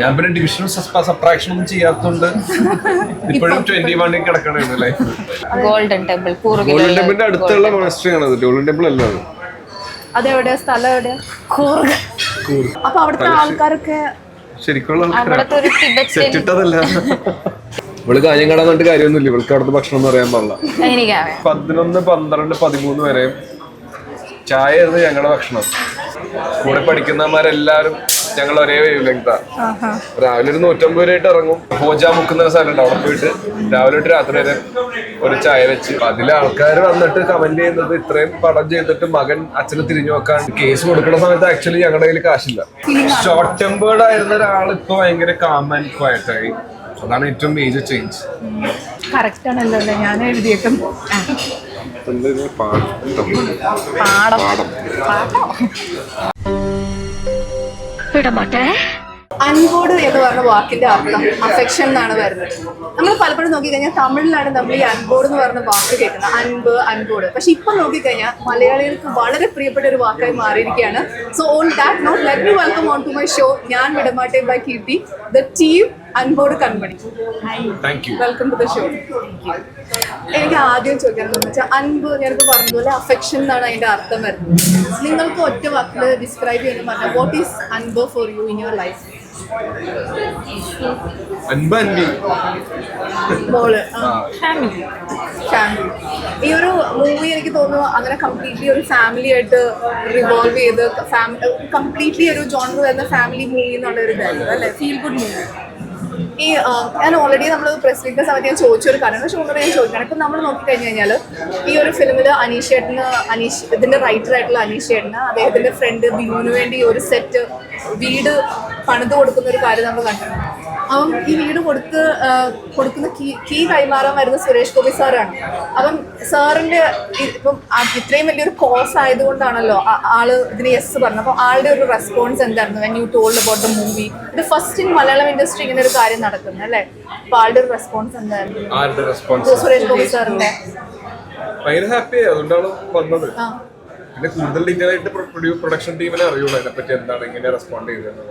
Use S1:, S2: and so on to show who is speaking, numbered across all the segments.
S1: ഞാൻ പിന്നെ ഡിവിഷനും സബ്ട്രാക്ഷൻ ഒന്നും ചെയ്യാത്തതുകൊണ്ട് ഇപ്പോഴും 21 കിടക്കണേ ലൈഫ്.
S2: ഗോൾഡൻ ടെമ്പിൾ
S1: ഗോൾഡൻ ടെമ്പിളിന്റെ അടുത്തുള്ള മോണസ്ട്രി ആണ്. ഗോൾഡൻ ടെമ്പിൾ അല്ല അത്.
S3: അതെവിടെയാ സ്ഥലം? എവിടെയാ? കൂർഗ്. അപ്പൊ അവിടുത്തെ ആൾക്കാരൊക്കെ
S1: ശരിക്കുള്ള സെറ്റിട്ടതല്ല. ഇവള് കാര്യം കടാൻ കൊണ്ട് കാര്യമൊന്നുമില്ല. ഇവൾക്ക് അവിടുത്തെ ഭക്ഷണം ഒന്നും അറിയാൻ പാടില്ല. 11, 12, 13 വരെ ചായ ആയിരുന്നു ഞങ്ങളുടെ ഭക്ഷണം. കൂടെ പഠിക്കുന്നവന്മാരെല്ലാരും ഞങ്ങൾ ഒരേ വേവ് ലെങ്താ. രാവിലെ ഒരു 150 രൂപയായിട്ട് ഇറങ്ങും. ഹോജ മുക്കുന്ന സ്ഥലമുണ്ട്, അവിടെ പോയിട്ട് രാവിലെ തൊട്ട് രാത്രി വരെ ഒരു ചായ വെച്ച്. അതിലെ ആൾക്കാർ വന്നിട്ട് കമന്റ് ചെയ്യുന്നത് ഇത്രയും പടം ചെയ്തിട്ട് മകൻ അച്ഛന് തിരിഞ്ഞു നോക്കാൻ കേസ് കൊടുക്കുന്ന സമയത്ത് ആക്ച്വലി ഞങ്ങളുടെ കയ്യിൽ കാശില്ല. ഷോർട്ട് ടെമ്പേർഡ് ആയിരുന്ന ഒരാൾ ഇപ്പൊ ഭയങ്കര കാം ആൻഡ് ക്വയറ്റ് ആയി. അതാണ് ഏറ്റവും മേജർ ചേഞ്ച്.
S3: കറക്റ്റ് ആണല്ലോ ഞാൻ എഴുതിയേക്കും. അൻപോട് എന്ന് പറഞ്ഞ വാക്കിന്റെ അർത്ഥം അഫെക്ഷൻ എന്നാണ് വരുന്നത്. നമ്മൾ പലപ്പോഴും നോക്കിക്കഴിഞ്ഞാൽ തമിഴിലാണ് നമ്മൾ ഈ അൻപോട് എന്ന് പറഞ്ഞ വാക്ക് കേൾക്കുന്നത്, അൻപ്, അൻപോട്. പക്ഷെ ഇപ്പൊ നോക്കിക്കഴിഞ്ഞാൽ മലയാളികൾക്ക് വളരെ പ്രിയപ്പെട്ട ഒരു വാക്കായി മാറിയിരിക്കുകയാണ്. So on that note let me welcome on to my show ഞാൻ വിടമാട്ടെ by Keerthi, the team Anpodu Kanmani. Welcome to the show. എനിക്ക് ആദ്യം ചോദിക്കാനെന്ന് വെച്ചാൽ അൻപ് ഞാനിപ്പോൾ പറഞ്ഞതുപോലെ അഫെക്ഷൻ എന്നാണ് അതിന്റെ അർത്ഥം വരുന്നത്. നിങ്ങൾക്ക് ഒറ്റ വാക്കിൽ ഡിസ്ക്രൈബ് ചെയ്യുന്ന പറഞ്ഞാൽ വാട്ട് ഈസ് അൻപ് for you in your life? Family. ഈ ഒരു മൂവി എനിക്ക് തോന്നുന്നു അങ്ങനെ കംപ്ലീറ്റ്ലി ഒരു ഫാമിലി ആയിട്ട് റിവോൾവ് ചെയ്ത് കംപ്ലീറ്റ്ലി ഒരു ജോണർ വരുന്ന ഫാമിലി മൂവി എന്നുള്ള ഒരു ഇതായിരുന്നു അല്ലെ, ഫീൽ ഗുഡ് മൂവി. ഈ ഞാൻ ഓൾറെഡി നമ്മൾ പ്രസ് മീറ്റിന്റെ സമയത്ത് ഞാൻ ചോദിച്ചൊരു കാര്യം, പക്ഷെ ഒന്നുകൂടെ ഞാൻ ചോദിക്കണം. ഇപ്പം നമ്മൾ നോക്കിക്കഴിഞ്ഞ് കഴിഞ്ഞാൽ ഈ ഒരു ഫിലിമിൽ അനീഷ് ഇതിന്റെ റൈറ്റർ ആയിട്ടുള്ള അനീഷ് ചേട്ടന് അദ്ദേഹത്തിന്റെ ഫ്രണ്ട് ബിനുവിന് വേണ്ടി ഒരു സെറ്റ് വീട് പണിത് കൊടുക്കുന്ന ഒരു കാര്യം നമ്മൾ കണ്ടിട്ടുണ്ട്. അപ്പം ഈ വീട് കൊടുക്കുന്ന കീ കൈമാറാൻ വരുന്ന സുരേഷ് ഗോപി സാറാണ്. അപ്പം സാറിന്റെ ഇപ്പം ഇത്രയും വലിയൊരു കോസ് ആയതുകൊണ്ടാണല്ലോ ആള് ഇതിന് യെസ് പറഞ്ഞത്. അപ്പോൾ ആളുടെ ഒരു റെസ്പോൺസ് എന്തായിരുന്നു when you told about the movie? ഇത് ഫസ്റ്റ് ഇൻ മലയാളം ഇൻഡസ്ട്രി ഇങ്ങനെ ഒരു കാര്യം നടക്കുന്നത് അല്ലേ? അപ്പൊ ആളുടെ ഒരു റെസ്പോൺസ് എന്തായിരുന്നു? സുരേഷ് ഗോപി സാറിന്റെ
S1: ഭയങ്കര ഹാപ്പി അതുകൊണ്ടാണ് വന്നത്. പിന്നെ കൂടുതൽ ഡീറ്റെയിൽ ആയിട്ട് പ്രൊഡക്ഷൻ ടീമിനെ അറിയുള്ളൂ അതിനെപ്പറ്റി എന്താണ് ഇങ്ങനെ റെസ്പോണ്ട് ചെയ്തത്.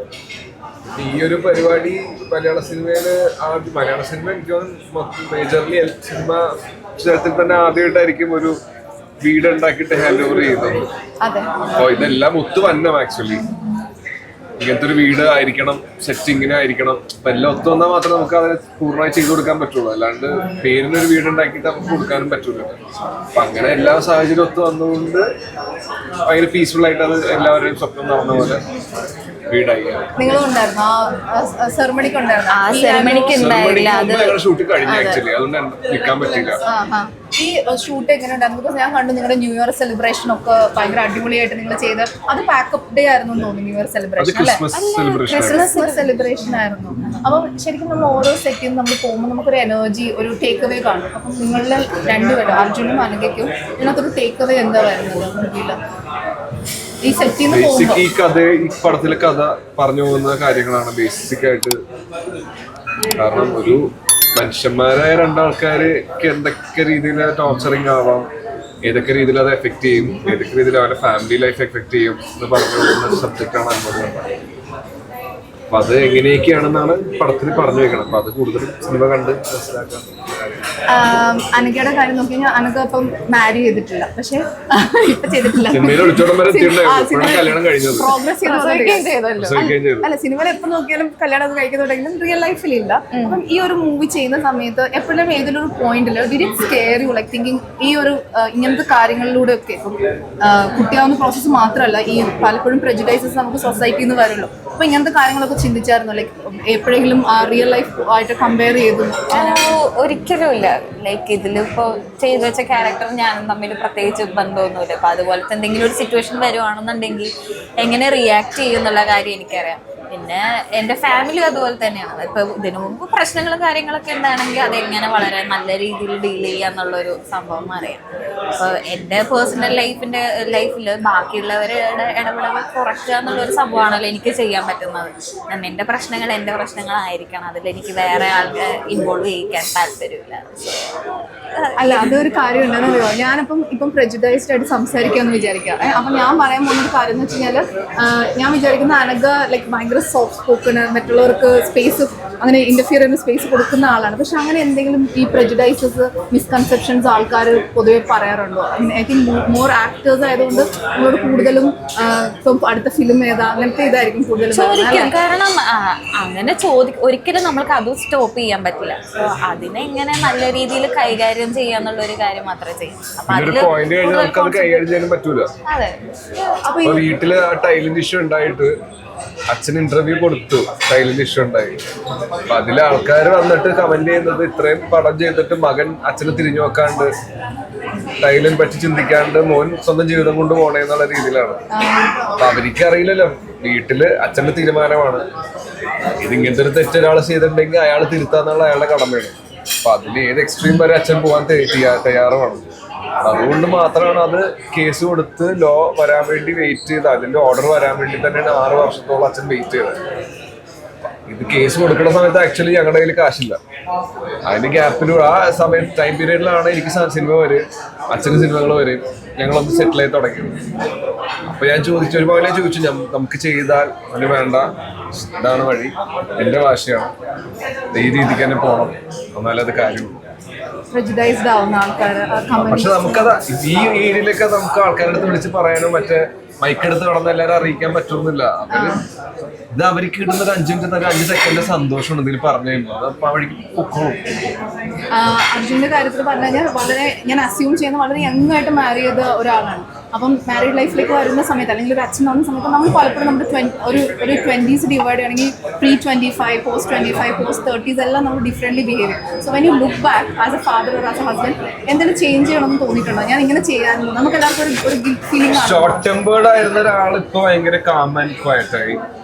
S1: ഈ ഒരു പരിപാടി മലയാള സിനിമയില് മലയാള സിനിമ എനിക്ക് മേജർലി സിനിമ ചരിത്രത്തിൽ തന്നെ ആദ്യമായിട്ടായിരിക്കും ഒരു വീട് ഉണ്ടാക്കിയിട്ട് ഹാൻഡ് ഓവർ ചെയ്യുന്നത്. അപ്പോൾ ഇതെല്ലാം ഒത്തു വന്നം ആക്ച്വലി. ഇങ്ങനത്തെ ഒരു വീട് ആയിരിക്കണം, സെറ്റ് ഇങ്ങനെ ആയിരിക്കണം. അപ്പൊ എല്ലാം ഒത്തു വന്നാൽ മാത്രമേ നമുക്ക് അത് പൂർണ്ണമായി ചെയ്തു കൊടുക്കാൻ പറ്റുള്ളൂ. അല്ലാണ്ട് പേരിനൊരു വീട് ഉണ്ടാക്കിയിട്ട് നമുക്ക് കൊടുക്കാനും പറ്റൂല. അപ്പൊ അങ്ങനെ എല്ലാ സാഹചര്യം ഒത്തു വന്നുകൊണ്ട് ഭയങ്കര പീസ്ഫുൾ ആയിട്ട് അത് എല്ലാവരുടെയും സ്വപ്നം നടന്ന പോലെ വീടായി. ഷൂട്ട് കഴിഞ്ഞ ആക്ച്വലി അതുകൊണ്ട് നിൽക്കാൻ പറ്റില്ല.
S3: ഈ ഷൂട്ട് എങ്ങനെ ഉണ്ടായിരുന്നു? ബിക്കോസ് ഞാൻ കണ്ടു നിങ്ങളുടെ ന്യൂ ഇയർ സെലിബ്രേഷൻ ഒക്കെ ഭയങ്കര അടിപൊളിയായിട്ട് നിങ്ങൾ ചെയ്ത്. അത് പാക്കപ്പ് ഡേ ആയിരുന്നു തോന്നുന്നു, ന്യൂ ഇയർ സെലിബ്രേഷൻ അല്ലേ? ക്രിസ്മസ് സെലിബ്രേഷൻ ആയിരുന്നു. അപ്പം ശരിക്കും നമ്മൾ ഓരോ സെറ്റിൽ നമ്മൾ പോകുമ്പോൾ നമുക്കൊരു എനർജി, ഒരു ടേക്ക് അവേ കാണും. അപ്പം നിങ്ങളുടെ രണ്ടുപേരും അർജുനും അനഘയ്ക്കും ഇതിനകത്തൊരു ടേക്ക് അവേ എന്താ വരുന്നത് മൂവിയിൽ? ഈ സെറ്റിൽ
S1: ഈ കഥ, ഈ പടത്തിലെ കഥ പറഞ്ഞു പോകുന്ന കാര്യങ്ങളാണ് ബേസിക് ആയിട്ട്. കാരണം ഒരു മനുഷ്യന്മാരായ രണ്ടാൾക്കാർക്ക് എന്തൊക്കെ രീതിയിൽ ടോർച്ചറിങ് ആവാം, ഏതൊക്കെ രീതിയിൽ അത് എഫക്ട് ചെയ്യും, ഏതൊക്കെ രീതിയിൽ അവരുടെ ഫാമിലി ലൈഫ് എഫക്ട് ചെയ്യും എന്ന് പറഞ്ഞു പോകുന്ന സബ്ജക്റ്റാണ് അനുഭവം. അപ്പൊ അത് എങ്ങനെയൊക്കെയാണെന്നാണ് പടത്തിൽ പറഞ്ഞു വെക്കണം. അപ്പൊ അത് കൂടുതലും സിനിമ കണ്ട് മനസ്സിലാക്കാം.
S3: അനഘയുടെ കാര്യം നോക്കി കഴിഞ്ഞാൽ അനഘ ഇപ്പം മാരി ചെയ്തിട്ടില്ല, പക്ഷെ ഇപ്പൊ ചെയ്തിട്ടില്ല. അല്ല, സിനിമയിൽ എപ്പോൾ നോക്കിയാലും കല്യാണം കഴിക്കുന്നുണ്ടെങ്കിലും റിയൽ ലൈഫിലില്ല. അപ്പം ഈ ഒരു മൂവി ചെയ്യുന്ന സമയത്ത് എപ്പോഴും ഏതൊരു പോയിന്റിൽ did it scare you, like thinking ഈ ഒരു ഇങ്ങനത്തെ കാര്യങ്ങളിലൂടെ ഒക്കെ ഇപ്പം കുട്ടിയാവുന്ന പ്രോസസ്സ് മാത്രമല്ല, ഈ പലപ്പോഴും പ്രെജുഡൈസസ് നമുക്ക് സൊസൈറ്റിയിൽ നിന്ന് വരുള്ളൂ. അപ്പൊ ഇങ്ങനത്തെ കാര്യങ്ങളൊക്കെ ചിന്തിച്ചായിരുന്നു, ലൈക്ക് എപ്പോഴെങ്കിലും ആ റിയൽ ലൈഫ് ആയിട്ട് കമ്പയർ ചെയ്തു?
S2: ഒരിക്കലും ഇല്ല. ലൈക്ക് ഇതിലിപ്പോ ചെയ്തു വെച്ച ക്യാരക്ടർ ഞാനും തമ്മിൽ പ്രത്യേകിച്ച് ബന്ധമൊന്നുമില്ല. അപ്പൊ അതുപോലത്തെ എന്തെങ്കിലും ഒരു സിറ്റുവേഷൻ വരുവാണെന്നുണ്ടെങ്കിൽ എങ്ങനെ റിയാക്ട് ചെയ്യും എന്നുള്ള കാര്യം എനിക്കറിയാം. പിന്നെ എൻ്റെ ഫാമിലി അതുപോലെ തന്നെയാണ്. ഇപ്പൊ ഇതിനു മുമ്പ് പ്രശ്നങ്ങളും കാര്യങ്ങളൊക്കെ ഉണ്ടാണെങ്കിൽ അതെങ്ങനെ വളരെ നല്ല രീതിയിൽ ഡീൽ ചെയ്യുക എന്നുള്ളൊരു സംഭവം അറിയാം. അപ്പോൾ എൻ്റെ പേഴ്സണൽ ലൈഫിൽ ബാക്കിയുള്ളവരുടെ ഇടപെടൽ കുറയ്ക്കുക എന്നുള്ളൊരു സംഭവമാണല്ലോ എനിക്ക് ചെയ്യാൻ പറ്റുന്നത്. എൻ്റെ പ്രശ്നങ്ങളായിരിക്കണം, അതിലെനിക്ക് വേറെ ആൾക്ക് ഇൻവോൾവ് ചെയ്യിക്കാൻ താല്പര്യമില്ല.
S3: അല്ല, അതൊരു കാര്യം ഉണ്ടെന്ന് അറിയോ? ഇപ്പം പ്രെജുഡൈസ്ഡ് ആയിട്ട് സംസാരിക്കാമെന്ന് വിചാരിക്കാം. അപ്പം ഞാൻ പറയാൻ പോകുന്നൊരു കാര്യം എന്ന് വെച്ച് കഴിഞ്ഞാൽ, ഞാൻ വിചാരിക്കുന്ന അനഘ ലൈക്ക് ഭയങ്കര ഭയങ്കര സോഫ്റ്റ് സ്പോക്കണ്, മറ്റുള്ളവർക്ക് സ്പേസ് അങ്ങനെ ഇന്റർഫിയർ ചെയ്യുന്ന സ്പേസ് കൊടുക്കുന്ന ആളാണ്. പക്ഷെ അങ്ങനെ എന്തെങ്കിലും ഈ പ്രെജുഡൈസസ്, മിസ്കൺസെപ്ഷൻസ് ആൾക്കാർ പൊതുവെ പറയാറുണ്ടോ? ഐ തിങ്ക് മോർ ആക്ടേഴ്സ് ആയതുകൊണ്ട് നമ്മളോട് കൂടുതലും ഇപ്പം അടുത്ത ഫിലിം ഏതാ അങ്ങനത്തെ ഇതായിരിക്കും കൂടുതലും
S2: ചോദിക്കും. കാരണം അങ്ങനെ ഒരിക്കലും നമ്മൾക്ക് അത് സ്റ്റോപ്പ് ചെയ്യാൻ പറ്റില്ല. സോ അതിനെ എങ്ങനെ നല്ല രീതിയിൽ കൈകാര്യം ചെയ്യാന്നുള്ള ഒരു കാര്യം മാത്രമേ ചെയ്യൂ. അപ്പൊ അതില്
S1: കൈകാര്യം ചെയ്യാൻ പറ്റൂല.
S2: അതെ.
S3: അപ്പൊ
S1: വീട്ടില് ടൈലിന്റെ ഇഷ്യൂ ഉണ്ടായിട്ട് അച്ഛൻ ഇന്റർവ്യൂ കൊടുത്തു, ടൈലിന്റെ ഇഷ്യൂ ഉണ്ടായി. അപ്പൊ അതിലെ ആൾക്കാർ വന്നിട്ട് കമന്റ് ചെയ്യുന്നത് ഇത്രയും പടം ചെയ്തിട്ട് മകൻ അച്ഛനെ തിരിഞ്ഞു നോക്കാണ്ട് ടൈലിനെ പറ്റി ചിന്തിക്കാണ്ട് മോൻ സ്വന്തം ജീവിതം കൊണ്ട് പോണേ എന്നുള്ള രീതിയിലാണ്. അപ്പൊ അവർക്ക് അറിയില്ലല്ലോ, വീട്ടില് അച്ഛന്റെ തീരുമാനമാണ്. ഇതിങ്ങനത്തെ ഒരു തെറ്റൊരാൾ ചെയ്തിട്ടുണ്ടെങ്കിൽ അയാൾ തിരുത്താന്നുള്ള അയാളുടെ കടമയാണ്. അപ്പൊ അതിൽ ഏത് എക്സ്ട്രീം വരെ അച്ഛൻ പോകാൻ തയ്യാറുമാണ്. അതുകൊണ്ട് മാത്രമാണ് അത് കേസ് കൊടുത്ത് ലോ വരാൻ വേണ്ടി വെയിറ്റ് ചെയ്ത് അതിന്റെ ഓർഡർ വരാൻ വേണ്ടി തന്നെയാണ് 6 വർഷത്തോളം അച്ഛൻ വെയിറ്റ് ചെയ്തത്. ഇത് കേസ് കൊടുക്കുന്ന സമയത്ത് ആക്ച്വലി ഞങ്ങളുടെ കയ്യിൽ കാശില്ല. അതിന്റെ ഗ്യാപ്പിൽ ആ സമയം ടൈം പീരീഡിലാണ് എനിക്ക് സിനിമ വരും, അച്ഛന് സിനിമകൾ വരും, ഞങ്ങളൊന്ന് സെറ്റിൽ ആയി തുടങ്ങിയത്. അപ്പൊ ഞാൻ ചോദിച്ചു, ഒരു പോലെ ചോദിച്ചു, നമുക്ക് ചെയ്താൽ അതിന് വേണ്ട, ഇതാണ് വഴി, എന്റെ ഭാഷയാണ്, ഈ രീതിക്ക് തന്നെ പോകണം, എന്നാലേ അത് കാര്യമുള്ളൂ.
S3: പ്രെജുഡൈസ്ഡ് ആവുന്ന ആൾക്കാർ.
S1: പക്ഷെ നമുക്കത് ഈ ഏരിയയിലൊക്കെ നമുക്ക് ആൾക്കാരുടെ അടുത്ത് വിളിച്ച് പറയാനും മറ്റേ മൈക്കെടുത്ത് കടന്ന് എല്ലാവരും അറിയിക്കാൻ പറ്റുന്നില്ല. അവര് ഇത് അവർക്ക് കിട്ടുന്ന ഒരു 5 മിനിറ്റ് 5 സെക്കൻഡ് സന്തോഷമാണ് ഇതിൽ പറഞ്ഞു കഴിയുമ്പോൾ. അത് വഴിക്ക് പൊക്കോളും.
S3: അർജുന്റെ കാര്യത്തിൽ പറഞ്ഞു കഴിഞ്ഞാൽ ഞാൻ അസ്യൂം ചെയ്യുന്ന വളരെ യങ് ആയിട്ട് മാരി ചെയ്ത ഒരാളാണ്. അപ്പം മാരീഡ് ലൈഫിലേക്ക് വരുന്ന സമയത്ത് അല്ലെങ്കിൽ ഒരു അച്ഛൻ വന്ന സമയത്ത് നമ്മൾ പലപ്പോഴും നമ്മുടെ ഒരു 20s ഡിവൈഡ് ചെയ്യണമെങ്കിൽ pre-25, post-25, post-30s എല്ലാം നമ്മൾ ഡിഫറെൻ്റ്ലി ബിഹേവ് ചെയ്യും. So when you look back as A father or as A husband എന്തെങ്കിലും ചേഞ്ച് ചെയ്യണമെന്ന് തോന്നിയിട്ടുണ്ടോ? ഞാൻ ഇങ്ങനെ ചെയ്യാറുണ്ട്, നമുക്ക് എല്ലാവർക്കും ഒരു ഗിൽറ്റ് ഫീലിംഗ് ആണ്.
S1: ഷോർട്ട് ടെമ്പേർഡ് ആയിരുന്ന ഒരാൾ ഇപ്പൊ ഭയങ്കര കാം ആൻഡ് ക്വയറ്റ് ആയി.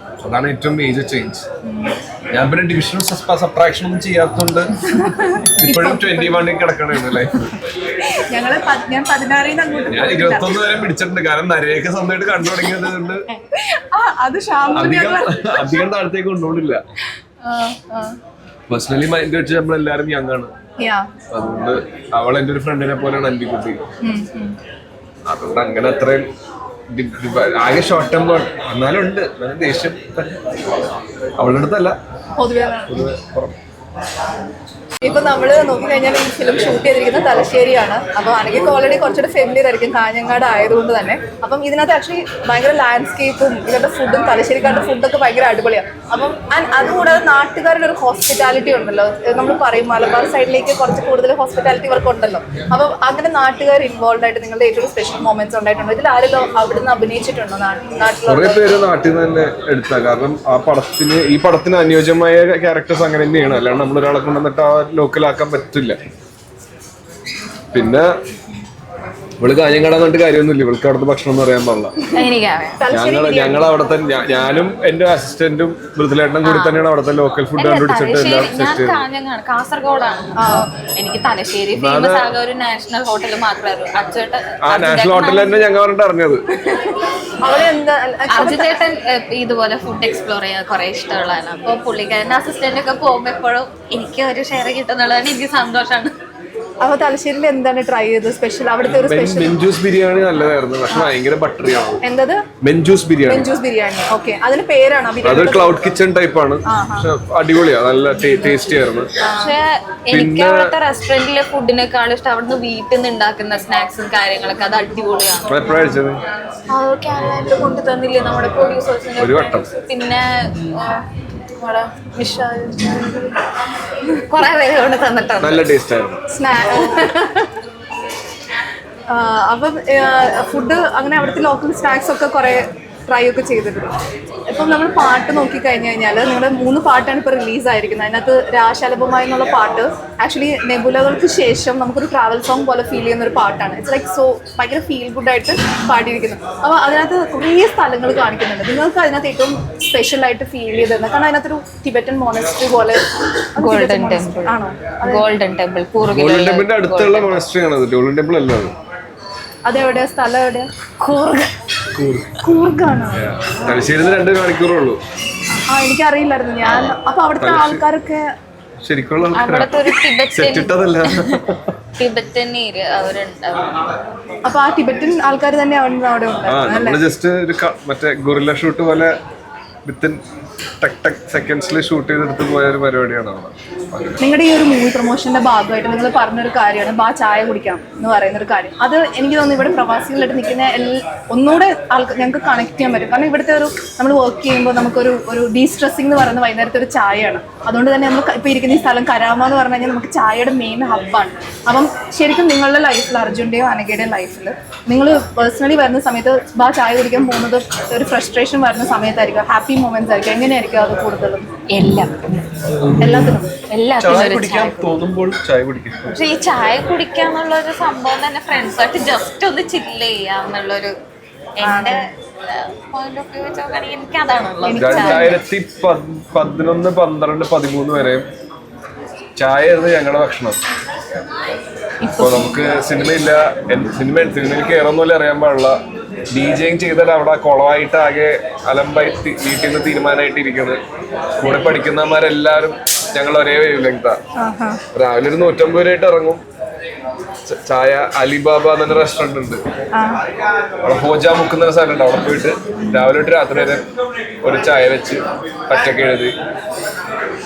S1: അതാണ് ഏറ്റവും മേജർ ചേഞ്ച്. ഞാൻ പിന്നെ ഡിവിഷൻ സബ്ട്രാക്ഷൻ ഒന്നും ചെയ്യാത്തതുകൊണ്ട് ഇപ്പോഴും 21 കിടക്കണായിരുന്നു ലൈഫ്.
S3: ഞാൻ 16 അങ്ങോട്ട്
S1: ഞാൻ 21 വരെ പിടിച്ചിട്ടുണ്ട്. കാരണം നരയൊക്കെ സ്വന്തമായിട്ട് കണ്ടു തുടങ്ങിയത് കൊണ്ട്
S3: അത്
S1: അധികം താഴത്തേക്ക് കൊണ്ടുപോകില്ല. പേഴ്സണലി മൈൻഡ് വെച്ച് നമ്മളെല്ലാരും യങ് ആണ്. അതുകൊണ്ട് അവൾ എന്റെ ഒരു ഫ്രണ്ടിനെ പോലെയാണ് അൻപിക്കുട്ടി. അതുകൊണ്ട് അങ്ങനെ അത്രയും ആകെ ഷോർട്ട് ടേം എന്നാലും ഉണ്ട് ദേഷ്യം. അവളുടെ അടുത്തല്ല, പൊതുവെ
S3: ഇപ്പൊ നമ്മള് നോക്കിക്കഴിഞ്ഞാൽ ഈ ഫിലിം ഷൂട്ട് ചെയ്തിരിക്കുന്നത് തലശ്ശേരിയാണ്. അപ്പൊ അനഘയ്ക്ക് ഓൾറെഡി കുറച്ചുകൂടെ ഫെമിലിയർ ആയിരിക്കും കാഞ്ഞങ്ങാട് ആയതുകൊണ്ട് തന്നെ. അപ്പം ഇതിനകത്ത് ആക്ച്വലി ഭയങ്കര ലാൻഡ്സ്കേപ്പും ഇവരുടെ ഫുഡും തലശ്ശേരിക്കാരുടെ ഫുഡൊക്കെ ഭയങ്കര അടിപൊളിയാണ്. അപ്പം അതുകൂടാതെ നാട്ടുകാരുടെ ഒരു ഹോസ്പിറ്റാലിറ്റി ഉണ്ടല്ലോ, നമ്മൾ പറയും മലബാർ സൈഡിലേക്ക് കുറച്ച് കൂടുതൽ ഹോസ്പിറ്റാലിറ്റി വർക്ക് ഉണ്ടല്ലോ. അപ്പം അങ്ങനെ നാട്ടുകാർ ഇൻവോൾവ് ആയിട്ട് നിങ്ങളുടെ ഏറ്റവും സ്പെഷ്യൽ മൊമെന്റ്സ് ഉണ്ടായിട്ടുണ്ടോ? ഇതിൽ ആരെങ്കിലും അവിടുന്ന് അഭിനയിച്ചിട്ടുണ്ടോ നാട്ടിൽ?
S1: കുറെ പേര് നാട്ടിൽ നിന്ന് തന്നെ എടുത്ത, കാരണം ഈ പടത്തിന് അനുയോജ്യമായ ക്യാരക്ടേഴ്സ് അങ്ങനെ തന്നെയാണ്. അല്ലാണ്ട് നമ്മളൊരാളെ കൊണ്ടുവന്നിട്ട് ആ ലോക്കലാക്കാൻ പറ്റില്ല. പിന്നെ ഇവള് കാഞ്ഞങ്ങാട് എന്നിട്ട് കാര്യമൊന്നുമില്ല, ഇവൾക്ക് അവിടുത്തെ ഭക്ഷണം ഒന്നും അറിയാൻ പാടില്ല. ഞങ്ങൾ അവിടെ തന്നെ, ഞാനും എന്റെ അസിസ്റ്റന്റും മൃദുലേട്ടനും കൂടി തന്നെയാണ് അവിടുത്തെ ലോക്കൽ ഫുഡ് കണ്ടുപിടിച്ചിട്ട് എല്ലാം സെറ്റ് ചെയ്തത്.
S2: കാസർഗോഡാണ്. എനിക്ക് തലശ്ശേരി ഫേമസ് ആകെ ഒരു നാഷണൽ ഹോട്ടൽ മാത്രമേ
S1: ആ നാഷണൽ ഹോട്ടലിൽ തന്നെ ഞങ്ങൾ പറഞ്ഞിട്ട് അറിഞ്ഞത്.
S2: അർജുനേട്ടൻ ഇതുപോലെ ഫുഡ് എക്സ്പ്ലോർ ചെയ്യാൻ കുറെ ഇഷ്ടമുള്ളതാണ്. അപ്പൊ പുള്ളിക്കാരന്റെ അസിസ്റ്റന്റ് ഒക്കെ പോകുമ്പോ എപ്പോഴും എനിക്ക് ഒരു ഷെയർ കിട്ടുന്നുള്ളതാണ് എനിക്ക് സന്തോഷമാണ്.
S3: അപ്പൊ തലശ്ശേരിയിൽ എന്താണ് ട്രൈ ചെയ്തത് സ്പെഷ്യൽ? അവിടുത്തെ ഒരു സ്പെഷ്യൽ
S1: മെഞ്ചൂസ് ബിരിയാണി നല്ലതായിരുന്നു, പക്ഷെ ഭയങ്കര ബട്ടറിയാണ്.
S3: എന്തത്?
S1: മെഞ്ചൂസ് ബിരിയാണി.
S3: ഓക്കെ, അതിന് പേരാണോ?
S1: അത് ക്ലൗഡ് കിച്ചൺ ടൈപ്പ് ആണ്, പക്ഷെ അടിപൊളിയാ, നല്ല ടേസ്റ്റി ആയിരുന്നു.
S2: പക്ഷെ എനിക്ക് അവിടുത്തെ റെസ്റ്റോറന്റിലെ ഫുഡിനേക്കാളും ഇഷ്ടം അവിടുന്ന് വീട്ടിൽ നിന്ന് ഉണ്ടാക്കുന്ന സ്നാക്സും കാര്യങ്ങളൊക്കെ, അത് അടിപൊളിയാണ്.
S1: എപ്പോഴാണ്
S2: കാനഡയിൽ കൊണ്ടു തന്നില്ലേ നമ്മുടെ പ്രൊഡ്യൂസേഴ്സിന്
S1: ഒരു വട്ടം? പിന്നെ
S2: കൊറേ പേര് കൊണ്ട് തന്നിട്ടുണ്ട്,
S1: നല്ല ടേസ്റ്റ് ആയിരുന്നു.
S3: അപ്പം ഫുഡ് അങ്ങനെ അവിടുത്തെ ലോക്കൽ സ്നാക്സ് ഒക്കെ കുറെ ട്രൈ ഒക്കെ ചെയ്തിട്ടുണ്ട്. ഇപ്പം നമ്മൾ പാട്ട് നോക്കിക്കഴിഞ്ഞ് കഴിഞ്ഞാൽ നിങ്ങളുടെ 3 പാട്ടാണ് ഇപ്പോൾ റിലീസായിരിക്കുന്നത്. അതിനകത്ത് രാശാലഭമായി എന്നുള്ള പാട്ട് ആക്ച്വലി നെബുലകൾക്ക് ശേഷം നമുക്കൊരു ട്രാവൽ സോങ് പോലെ ഫീൽ ചെയ്യുന്ന ഒരു പാട്ടാണ്. ഇറ്റ്സ് ലൈക്ക് സോ ഭയങ്കര ഫീൽ ഗുഡായിട്ട് പാടിയിരിക്കുന്നു. അപ്പോൾ അതിനകത്ത് കുറേ സ്ഥലങ്ങൾ കാണിക്കുന്നുണ്ട്. നിങ്ങൾക്ക് അതിനകത്ത് ഏറ്റവും സ്പെഷ്യലായിട്ട് ഫീൽ ചെയ്തത് കാരണം അതിനകത്തൊരു ടിബറ്റൻ മോണസ്ട്രി പോലെ
S2: ഗോൾഡൻ ടെമ്പിൾ ആണോ? ഗോൾഡൻ ടെമ്പിൾ
S1: ഗോൾഡൻ ടെമ്പിളിന്റെ അടുത്തുള്ള മോണസ്ട്രി ആണ് അത്. ഗോൾഡൻ ടെമ്പിൾ അല്ല അത്.
S3: അതെവിടെയാ? സ്ഥലം എവിടെയാ? കൂർഗാണോ?
S1: തലശ്ശേരിന്ന് 2 മണിക്കൂറേ ഉള്ളൂ.
S3: എനിക്കറിയില്ലായിരുന്നു. ഞാൻ അപ്പൊ അവിടുത്തെ ആൾക്കാരൊക്കെ
S1: ശരിക്കുള്ള
S3: അപ്പൊ ആ ടിബറ്റൻ ആൾക്കാർ തന്നെ അവിടെ
S1: ജസ്റ്റ് ഒരു മറ്റേ ഗൊറില്ല ഷൂട്ട് പോലെ വിത്തിൻ ടക് ടക് സെക്കൻഡ്സിൽ ഷൂട്ട് ചെയ്തെടുത്ത് പോയ ഒരു പരിപാടിയാണ് അവിടെ.
S3: നിങ്ങളുടെ ഈ ഒരു മൂവി പ്രൊമോഷന്റെ ഭാഗമായിട്ട് നിങ്ങൾ പറഞ്ഞൊരു കാര്യമാണ് ബാ ചായ കുടിക്കാം എന്ന് പറയുന്ന ഒരു കാര്യം. അത് എനിക്ക് തോന്നുന്നു ഇവിടെ പ്രവാസികളായിട്ട് നിൽക്കുന്ന ഒന്നുകൂടെ ആൾക്ക് ഞങ്ങൾക്ക് കണക്ട് ചെയ്യാൻ പറ്റും. കാരണം ഇവിടുത്തെ ഒരു നമ്മൾ വർക്ക് ചെയ്യുമ്പോൾ നമുക്കൊരു ഡീസ്ട്രെസ്സിങ് എന്ന് പറയുന്ന വൈകുന്നേരത്തെ ഒരു ചായയാണ്. അതുകൊണ്ട് തന്നെ നമ്മൾ ഇപ്പോൾ ഇരിക്കുന്ന ഈ സ്ഥലം കരാമ എന്ന് പറഞ്ഞു കഴിഞ്ഞാൽ നമുക്ക് ചായയുടെ മെയിൻ ഹബ്ബാണ്. അപ്പം ശരിക്കും നിങ്ങളുടെ ലൈഫിൽ, അർജുൻ്റെയോ അനഘയുടെയും ലൈഫിൽ നിങ്ങൾ പേഴ്സണലി വരുന്ന സമയത്ത് ബാ ചായ കുടിക്കാൻ പോകുന്നത് ഒരു ഫ്രസ്ട്രേഷൻ വരുന്ന സമയത്തായിരിക്കും, ഹാപ്പി മൊമെന്റ്സ് ആയിരിക്കും, എങ്ങനെയായിരിക്കും അത് കൂടുതലും? എല്ലാത്തിനും
S1: ചായ കുടിക്കാൻ തോന്നുമ്പോൾ ചായ കുടിക്കും.
S2: പക്ഷെ ഈ ചായ കുടിക്കാന്നുള്ള ഒരു സംഭവം തന്നെ ഫ്രണ്ട്സായിട്ട് ജസ്റ്റ് ഒന്ന് ചില്ല് ചെയ്യാന്നുള്ളൊരു എന്റെ പോയിന്റ് ഓഫ് വ്യൂ വെച്ച് നോക്കുകയാണെങ്കിൽ എനിക്ക് അതാണുള്ളത്.
S1: 2011, 12, 13 വരെ ചായ ആയിരുന്നു ഞങ്ങളുടെ ഭക്ഷണം. ഇപ്പൊ നമുക്ക് സിനിമയില്ല, സിനിമയിൽ കയറുന്ന പോലെ അറിയാൻ പാടില്ല. DJing ചെയ്താൽ അവിടെ കുളമായിട്ട് ആകെ അലമ്പായി വീട്ടിൽ നിന്ന് തീരുമാനമായിട്ട് ഇരിക്കുന്നത്. കൂടെ പഠിക്കുന്നവന്മാരെല്ലാരും ഞങ്ങൾ ഒരേ വേവ് ലെങ്താ. രാവിലെ ഒരു 150 രൂപയായിട്ട് ഇറങ്ങും. ചായ അലിബാബ എന്നൊരു റെസ്റ്റോറന്റ് ഉണ്ട്, അവിടെ ഹോജ മുക്കുന്ന സ്ഥലമുണ്ട്. അവിടെ പോയിട്ട് രാവിലെ തൊട്ട് രാത്രി വരെ ഒരു ചായ വെച്ച് പച്ചക്ക് എഴുതി.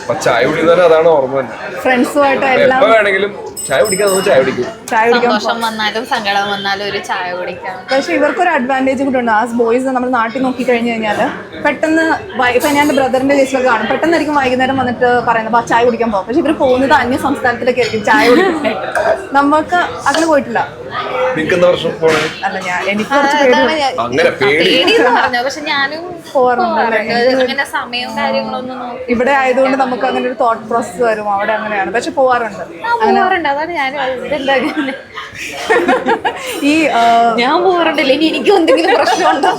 S1: അപ്പൊ ചായ കുടിക്കുന്നവരെ അതാണ് ഓർമ്മ തന്നെ.
S3: ഫ്രണ്ട്സുമായിട്ട്
S1: എപ്പോ വേണമെങ്കിലും ചായ കുടിക്കാൻ ചായ കുടിക്കും.
S2: സന്തോഷം വന്നാലും സങ്കടം വന്നാലും ഒരു ചായ കുടിക്കാം.
S3: പക്ഷെ ഇവർക്കൊരു അഡ്വാൻറ്റേജ് കൂടെ ഉണ്ട്. ആസ് ബോയ്സ് നമ്മൾ നാട്ടിൽ നോക്കി കഴിഞ്ഞു കഴിഞ്ഞാൽ പെട്ടെന്ന് ഇപ്പൊ ഞാൻ എൻ്റെ ബ്രദറിന്റെ കേസിലൊക്കെ കാണും, പെട്ടെന്നായിരിക്കും വൈകുന്നേരം വന്നിട്ട് പറയുന്നത് ചായ കുടിക്കാൻ പോകും. പക്ഷെ ഇവർ പോകുന്നത് അന്യ സംസ്ഥാനത്തിലൊക്കെ ആയിരിക്കും ചായ കുടിക്കാനായിട്ട്. നമുക്ക് അങ്ങനെ പോയിട്ടില്ല. അല്ല എനിക്ക്
S2: പറഞ്ഞു, പക്ഷെ ഞാനും അങ്ങനെ സമയവും കാര്യങ്ങളൊന്നും
S3: ഇവിടെ ആയതുകൊണ്ട് നമുക്ക് അങ്ങനെ ഒരു തോട്ട് പ്രോസസ് വരും. അവിടെ അങ്ങനെയാണ്, പക്ഷെ പോവാറുണ്ട്.
S2: അതാണ് ഞാനും
S3: ഈ
S2: ഞാൻ പോകാറുണ്ടല്ലോ, ഇനി എനിക്കും എന്തെങ്കിലും പ്രശ്നമുണ്ടോ.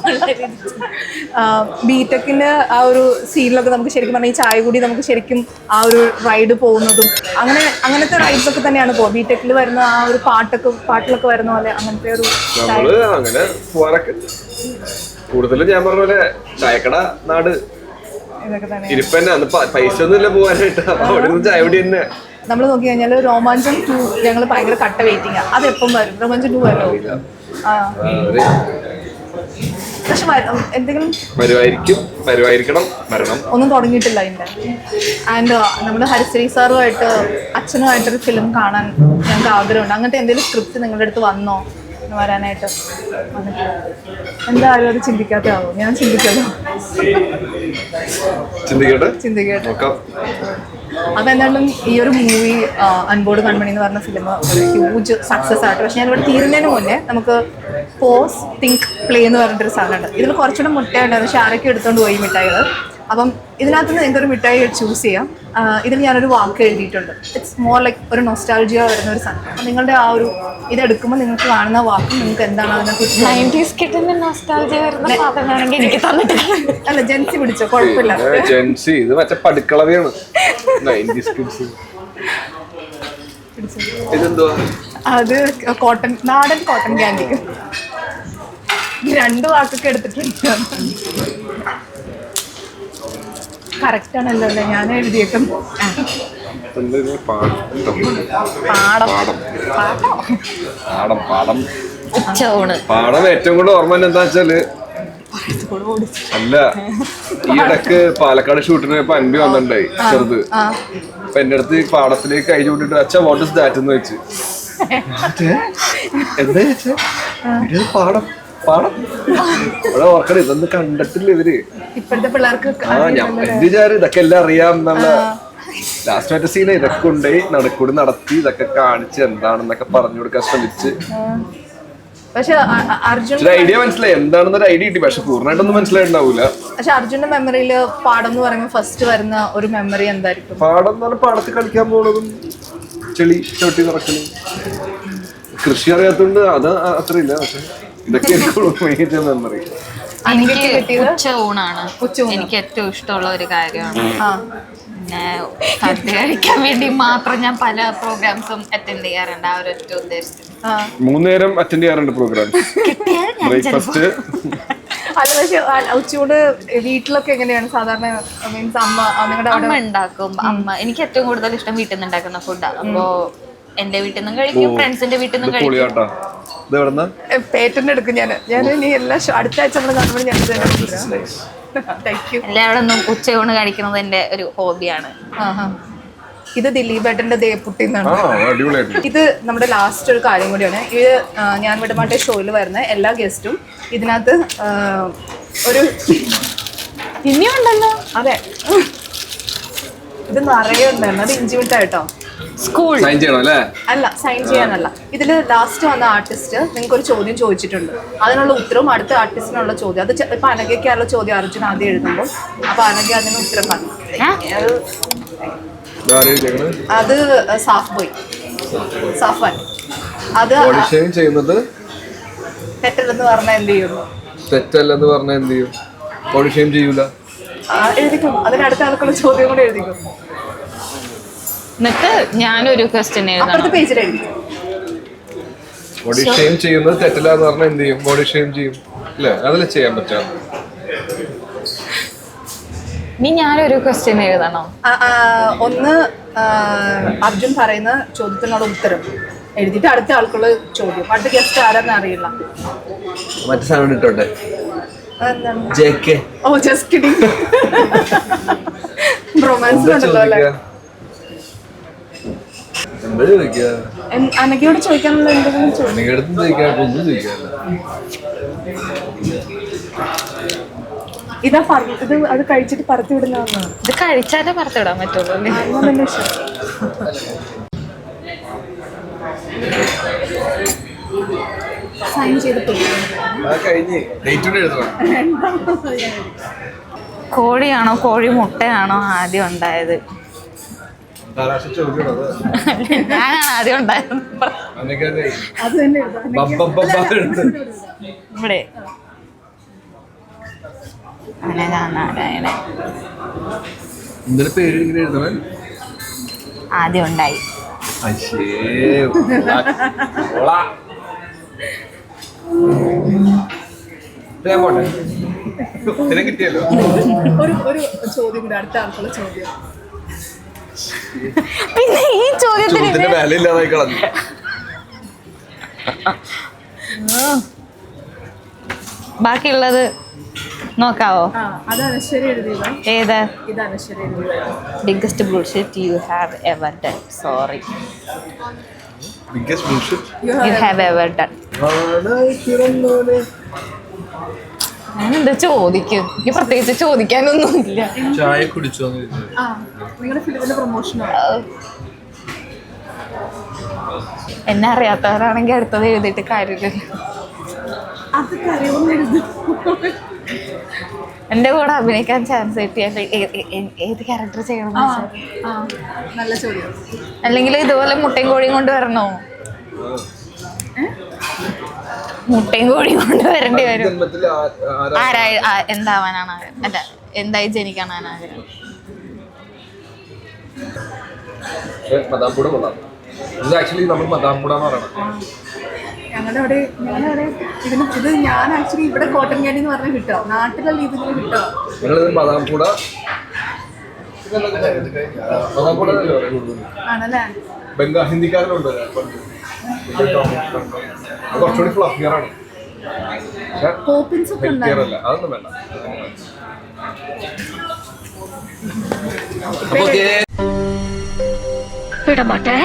S3: ബിടെക്കിന്റെ ആ ഒരു സീനിലൊക്കെ നമുക്ക് ശരിക്കും പറഞ്ഞാൽ ഈ ചായ കൂടി നമുക്ക് ശരിക്കും ആ ഒരു റൈഡ് പോകുന്നതും അങ്ങനത്തെ റൈഡ്സ് ഒക്കെ തന്നെയാണ് പോകുക. ബിടെക്കിൽ വരുന്ന ആ ഒരു പാട്ടിലൊക്കെ വരുന്ന പോലെ അങ്ങനത്തെ ഒരു
S1: അങ്ങനെ പോവാറൊക്കെ. കൂടുതലും ഞാൻ പറഞ്ഞ പോലെ ചായക്കട നാട് ഇരിപ്പന്നെ. അന്ന് പൈസ ഒന്നുമില്ല പോവാനായിട്ട്. അവിടെ നിന്ന് ചായ കുടി തന്നെ.
S3: നമ്മൾ നോക്കി കഴിഞ്ഞാൽ രോമാഞ്ചം 2 ഞങ്ങൾ ഭയങ്കര കട്ട വെയിറ്റിംഗ്. അത് എപ്പം വരും? രോമാഞ്ചം 2 വരും. പക്ഷെ എന്തെങ്കിലും
S1: വരുമായിരിക്കണം, വരണം.
S3: ഒന്നും തുടങ്ങിയിട്ടില്ല അതിൻ്റെ. ആൻഡ് നമ്മുടെ ഹരിശ്രീ സാറുമായിട്ട് അച്ഛനുമായിട്ടൊരു ഫിലിം കാണാൻ ഞങ്ങൾക്ക് ആഗ്രഹമുണ്ട്. അങ്ങനത്തെ എന്തെങ്കിലും സ്ക്രിപ്റ്റ് നിങ്ങളുടെ അടുത്ത് വന്നോ വരാനായിട്ട്? എന്തായാലും അത് ചിന്തിക്കാത്തതാവും. ഞാൻ ചിന്തിക്കട്ടെ. അപ്പൊ എന്തായാലും ഈ ഒരു മൂവി അൻപോട് കൺമണി എന്ന് പറഞ്ഞ ഫിലിം ഹ്യൂജ് സക്സസ് ആയിട്ട്. പക്ഷെ ഞാനിവിടെ തീരുന്നതിന് മുന്നേ നമുക്ക് പോസ് തിങ്ക് പ്ലേ എന്ന് പറഞ്ഞിട്ടൊരു സാധനമുണ്ട്. ഇതിൽ കുറച്ചുകൂടെ മുട്ടയുണ്ടായിരുന്നു, പക്ഷെ ആരൊക്കെ എടുത്തോണ്ട് പോയി മിഠായികൾ. അപ്പം ഇതിനകത്ത് നിന്ന് നിങ്ങൾക്കൊരു മിഠായി ചൂസ് ചെയ്യാം. ഇതിൽ ഞാനൊരു വാക്ക് എഴുതിയിട്ടുണ്ട്. ഇറ്റ്സ് മോർ ലൈക്ക് ഒരു നൊസ്റ്റാൾജിയ വരുന്ന ഒരു സാധനം. അപ്പം നിങ്ങളുടെ ആ ഒരു ഇതെടുക്കുമ്പോൾ നിങ്ങൾക്ക് കാണുന്ന വാക്ക് നിങ്ങൾക്ക് എന്താണ് അതിനെക്കുറിച്ച്? അല്ല, ജെൻസി പിടിച്ചോ, കുഴപ്പമില്ല.
S1: ജെൻസി ഇത് മറ്റേ പടുക്കളവയാണ്.
S3: അത് കോട്ടൺ, നാടൻ കോട്ടൺ ക്യാൻഡി. 2 വാക്കൊക്കെ എടുത്തിട്ടുണ്ട്. കറക്റ്റ് ആണല്ലോ അല്ലേ? ഞാൻ എഴുതിയേക്കും.
S1: പാടം ഏറ്റവും കൂടുതൽ ഓർമ്മ എന്താ വെച്ചാല്, അല്ല ഈ ഇടക്ക് പാലക്കാട് ഷൂട്ടിന് പോയപ്പോ അൻപി വന്നിട്ടുണ്ടായി ചെറുത്. അപ്പൊ എന്റെ അടുത്ത് പാടത്തിലേക്ക് കൈ ചൂണ്ടിട്ട് അച്ഛാ വാട്ട് ഇസ് ദാറ്റ് എന്ന് വെച്ച്. എന്താ വെച്ചാ പാടം പാടം ഇവിടെ ഓർക്കണം. ഇതൊന്നും കണ്ടിട്ടില്ല ഇവര്.
S3: ഇപ്പോഴത്തെ പിള്ളേർക്ക്
S1: ഇതൊക്കെ എല്ലാം അറിയാം എന്നുള്ള ലാസ്റ്റ് മറ്റേ സീന ഇതൊക്കെ കൊണ്ടുപോയി നടക്കൂടി നടത്തി ഇതൊക്കെ കാണിച്ച് എന്താണെന്നൊക്കെ പറഞ്ഞു കൊടുക്കാൻ ശ്രമിച്ച്.
S3: പക്ഷെ അർജുൻ
S1: ഐഡിയ മനസ്സിലായി, എന്താണെന്നൊരു ഐഡിയ കിട്ടി. പക്ഷെ പൂർണ്ണമായിട്ടൊന്നും മനസ്സിലായിട്ടുണ്ടാവൂല.
S3: പക്ഷെ അർജുന്റെ മെമ്മറിയില് പാടം എന്ന് പറയുമ്പോൾ ഫസ്റ്റ് വരുന്ന ഒരു മെമ്മറി എന്തായിരിക്കും?
S1: പാടം എന്ന് പറഞ്ഞാൽ പാടത്ത് കളിക്കാൻ പോകുന്നതും ചെളി ചവിട്ടി നടക്കലും. കൃഷി അറിയാത്തോണ്ട് അത് അത്രയില്ല. പക്ഷെ ഇതൊക്കെ എനിക്ക് മെമ്മറി.
S2: എനിക്ക് ഉച്ചയൂണാണ് എനിക്ക് ഏറ്റവും ഇഷ്ടമുള്ള ഒരു കാര്യമാണ്. പിന്നെ സദ്യ കഴിക്കാൻ വേണ്ടി മാത്രം ഞാൻ പല പ്രോഗ്രാംസും അറ്റൻഡ് ചെയ്യാറുണ്ട്. ആ ഒരു ഒറ്റ ഉദ്ദേശത്തിൽ
S1: 3 നേരം അറ്റൻഡ് ചെയ്യാറുണ്ട് പ്രോഗ്രാം. ബ്രേക്ക്ഫാസ്റ്റ്
S3: അല്ല, പക്ഷെ ഉച്ചയോട് വീട്ടിലൊക്കെ എങ്ങനെയാണ് സാധാരണ? മീൻസ് അമ്മ നിങ്ങളുടെ
S2: അമ്മ ഉണ്ടാക്കും. എനിക്ക് ഏറ്റവും കൂടുതൽ ഇഷ്ടം വീട്ടിൽ നിന്ന് ഉണ്ടാക്കുന്ന ഫുഡാണ്. അപ്പോ എന്റെ വീട്ടിൽ നിന്നും കഴിക്കും, ഫ്രണ്ട്സിന്റെ വീട്ടിൽ നിന്നും കഴിക്കും.
S1: പൊളിയാട്ടാ. ഇത് എവിടെന്നാ?
S3: പേറ്റന്റ് എടുക്കും ഞാൻ ഇനി എല്ലാ അടുത്ത ആഴ്ച നമ്മൾ കാണുമ്പോൾ ഞാൻ താങ്ക് യു.
S2: എല്ലാവരും ഒന്നും ഉച്ചയൂണ് കഴിക്കുന്നത് എന്റെ ഒരു ഹോബിയാണ്.
S3: ഇത് ദിലീപ് ഏട്ടന്റെ ദേപ്പുട്ടി എന്നാണ്.
S1: അടിപൊളിയായിട്ട്.
S3: ഇത് നമ്മുടെ ലാസ്റ്റ് ഒരു കാര്യം കൂടിയാണ്. ഇത് ഞാൻ വിടമാട്ടെ ഷോയിൽ വരുന്ന എല്ലാ ഗസ്റ്റും ഇതിനകത്ത് ഒരു
S2: ഇനിയും ഉണ്ടല്ലോ.
S3: അതെ, ഇത് നിറയെ ഉണ്ടായിരുന്നു. അത് ഇഞ്ചി മിഠായിട്ടോ.
S2: സ്കൂൾ
S1: സൈൻ ചെയ്യണം അല്ലേ?
S3: അല്ല, സൈൻ ചെയ്യാനല്ല. ഇതിൽ ലാസ്റ്റ് വന്ന ആർട്ടിസ്റ്റ് നിങ്ങൾക്ക് ഒരു ചോദ്യം ചോദിച്ചിട്ടുണ്ട്, അതിനുള്ള ഉത്തരവും അടുത്ത ആർട്ടിസ്റ്റിനുള്ള ചോദ്യം. അത് ഇപ്പൊ അനഘയ്ക്കാനുള്ള ചോദ്യം അർജുൻ ആദ്യം എഴുതുമ്പോൾ അപ്പൊ അനഘ അതിന് ഉത്തരം പറഞ്ഞു. അത് സാഫ് ബോയ്, സാഫാൻ. അത്
S1: ചെയ്യുന്നത്
S3: തെറ്റല്ലെന്ന് പറഞ്ഞാൽ എന്ത് ചെയ്യുന്നു?
S1: തെറ്റല്ലെന്ന് പറഞ്ഞാൽ എന്ത് ചെയ്യും? ബോഡി ഷെയിം ചെയ്യൂല.
S3: എഴുതിക്കും. അതിനടുത്ത ആൾക്കുള്ള ചോദ്യം കൂടെ എഴുതിക്കും.
S2: എന്നിട്ട് ഞാനൊരു ക്വസ്റ്റ്യൻ എഴുതാം.
S3: അപ്പുറത്തെ പേജിൽ എഴുതിക്കും.
S1: ബോഡി ഷെയിം ചെയ്യുന്നത് തെറ്റില്ല എന്ന് പറഞ്ഞാൽ എന്ത് ചെയ്യും? ബോഡി ഷെയിം ചെയ്യും അല്ലേ? അതല്ലേ ചെയ്യാൻ പറ്റാ.
S2: ഇനി ഞാനൊരു ക്വസ്റ്റ്യൻ എഴുതണം.
S3: ഒന്ന് അർജുൻ പറയുന്ന ചോദ്യത്തിനുള്ള ഉത്തരം എഴുതിയിട്ട് അടുത്ത ആൾക്കുള്ള ചോദ്യം. അടുത്ത ഗസ്റ്റ് ആരാന്ന് അറിയില്ല.
S1: മറ്റേ സാധനം ഇട്ടോട്ടെ.
S3: എന്താണ്? ഓ, ജസ്റ്റ് കിഡിങ്. റൊമാൻസ് ഉണ്ടല്ലോ അല്ലേ? അനഘയോട് ചോദിക്കാനുള്ള എന്തെങ്കിലും ഇതാ ഇത് അത് കഴിച്ചിട്ട് പറത്തി വിടുന്നതാണ്.
S2: ഇത് കഴിച്ചാലേ പറത്തി വിടാൻ പറ്റുള്ളൂ.
S3: സൈൻ ചെയ്തിട്ട്
S2: കോഴിയാണോ കോഴി മുട്ടയാണോ ആദ്യം ഉണ്ടായത്? ഞാനാണ് ആദ്യം ഉണ്ടായത്.
S3: അത് തന്നെ
S2: ഇവിടെ നാരായണൻ ആദ്യം ഉണ്ടായി.
S1: കിട്ടിയല്ലോ.
S3: ഒരു ചോദ്യം കൂടെ, അടുത്ത ആൾക്കുള്ള ചോദ്യം.
S2: പിന്നെ ഈ ചോദ്യത്തിന്
S1: വിലയില്ലാതായി കളഞ്ഞു.
S2: ബാക്കിയുള്ളത് നോക്കാവോ?
S3: അത് അനശ്വരി എഴുതിയത്.
S2: ഏത്?
S3: ഇത് അനശ്വരി എഴുതിയത്.
S2: Biggest bullshit you have ever done. Sorry,
S1: biggest bullshit
S2: you have ever done. എന്താ ചോദിക്കും? എനിക്ക് പ്രത്യേകിച്ച് ചോദിക്കാനൊന്നുമില്ല.
S1: ചായ കുടിച്ചോ?
S3: നിങ്ങളുടെ ഫിലിമിന്റെ പ്രൊമോഷനോ?
S2: എന്നെ അറിയാത്തവരാണെങ്കിൽ അടുത്തത് എഴുതിയിട്ട് കാര്യമില്ല.
S3: അത് കരയൊന്നും എഴുതി.
S2: എന്റെ കൂടെ അഭിനയിക്കാൻ ചാൻസ് കിട്ടിയാൽ ഏത് ക്യാരക്ടർ ചെയ്യണം?
S3: നല്ല ചോദ്യം.
S2: അല്ലെങ്കിൽ ഇതുപോലെ മുട്ടയും കോഴിയും കൊണ്ട് വരണോ? മുട്ടയും കോഴിയും കൊണ്ട് വരേണ്ടി വരും. ആരായി എന്താവാനാണ് ആഗ്രഹം? അല്ല, എന്തായി ജനിക്കാനാണ് ആഗ്രഹം?
S3: ഞങ്ങളുടെ അവിടെ ഇത് ഞാൻ ആക്ച്വലി ഇവിടെ കോട്ടൺ ക്യാൻഡി എന്ന് പറഞ്ഞാൽ കിട്ടുക, നാട്ടിലുള്ള ഇതിന് കിട്ടുക. ആണല്ലേ?
S1: ഹിന്ദിക്കാരനുണ്ട് കുറച്ചുകൂടി ഫ്ലഫിയറാണ്.
S3: പോപ്പിൻസ് ഒക്കെ ഉണ്ടായിരുന്നു.
S1: അതൊന്നും വേണ്ട.
S2: വിടമാട്ടെ.